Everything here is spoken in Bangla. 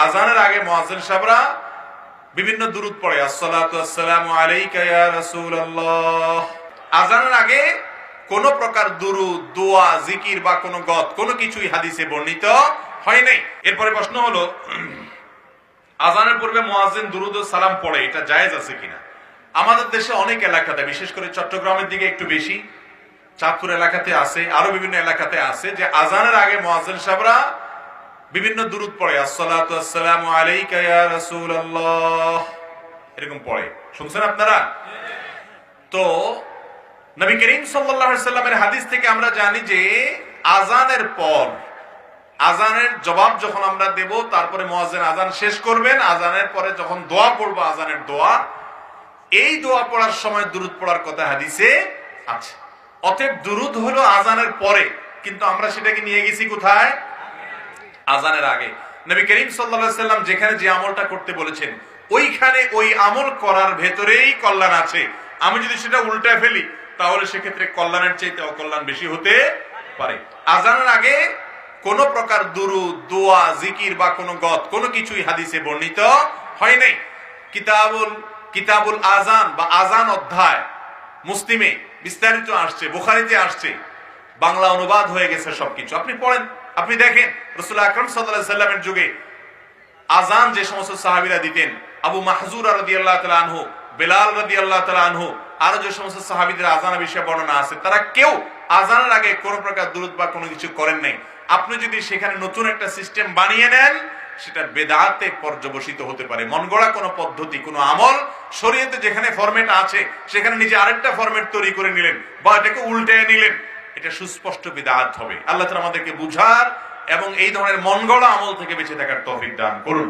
আজানের আগে মুয়াজ্জিন সাহেবরা বিভিন্ন দুরূদ পড়ে, আসসালাতু ওয়াসসালামু আলাইকা ইয়া রাসূলুল্লাহ। আজানের আগে কোন প্রকার দুরূদ, দোয়া, জিকির বা কোন গত কোনো কিছুই হাদিসে বর্ণিত হয় নাই। এরপরে প্রশ্ন হলো, আজানের পূর্বে মুয়াজ্জিন দুরূদ ও সালাম পড়ে, এটা জায়েজ আছে কিনা? আমাদের দেশে অনেক এলাকাতে, বিশেষ করে চট্টগ্রামের দিকে একটু বেশি, চাঁদপুর এলাকাতে আছে, আরো বিভিন্ন এলাকাতে আছে যে আজানের আগে মুয়াজ্জিন সাহেবরা বিভিন্ন দুরূদ পড়ে, আসসালাতু ওয়াসসালামু আলাইকা ইয়া রাসূলুল্লাহ, এরকম পড়ে। শুনছেন আপনারা? তো নবী করিম সাল্লাল্লাহু আলাইহি সাল্লামের হাদিস থেকে আমরা জানি যে আজানের পর, আজানের জবাব যখন আমরা দেব, তারপরে মুয়াজ্জিন আজান শেষ করবেন, আজানের পরে যখন দোয়া পড়ব, আজানের দোয়া, এই দোয়া পড়ার সময় দুরূদ পড়ার কথা হাদিসে আছে। অতএব দুরূদ হলো আজানের পরে, কিন্তু আমরা সেটাকে নিয়ে গেছি কোথায়? আজানের আগে। নবী করিম সাল্লাল্লাহু আলাইহি সাল্লাম যেখানে যে আমলটা করতে বলেছেন, ওইখানে ওই আমল করার ভেতরেই কল্যাণ আছে। আমি যদি সেটা উল্টা ফেলি, তাহলে সেক্ষেত্রে কল্যাণের চাইতে অকল্যাণ বেশি হতে পারে। আজানের আগে কোন প্রকার দুরূদ, দোয়া, জিকির বা কোন গত কোনো কিছুই হাদিসে বর্ণিত হয় নাই। কিতাবুল আজান বা আজান অধ্যায় মুসলিমে বিস্তারিত আসছে, বুখারীতে আসছে, বাংলা অনুবাদ হয়ে গেছে সবকিছু। আপনি পড়েন, আপনি দেখেন রাসূল আকরাম সাল্লাল্লাহু আলাইহি সাল্লামের যুগে আজান যে সমস্ত সাহাবীরা দিতেন, আবু মাহজুরা রাদিয়াল্লাহু তাআলা আনহু, বেলাল রাদিয়াল্লাহু তাআলা আনহু, আরো যে সমস্ত সাহাবীদের আজানের বিষয়ে বর্ণনা আছে, তারা কেউ আজানের আগে কোনো প্রকার দুরূদ বা কোনো কিছু করেন নাই। আপনি যদি সেখানে নতুন একটা সিস্টেম বানিয়ে নেন, সেটা বেদাতে পর্যবসিত হতে পারে। মন গড়া কোনো পদ্ধতি, কোনো আমল শরীয়তে যেখানে ফরম্যাট আছে, সেখানে নিজে আরেকটা ফরম্যাট তৈরি করে নিলেন বা এটাকে উল্টে নিলেন, এটা সুস্পষ্ট বিদআত হবে। আল্লাহ তাআলা আমাদেরকে বুঝার এবং এই ধরনের মন গড়া আমল থেকে বেঁচে থাকার তৌফিক দান করুন।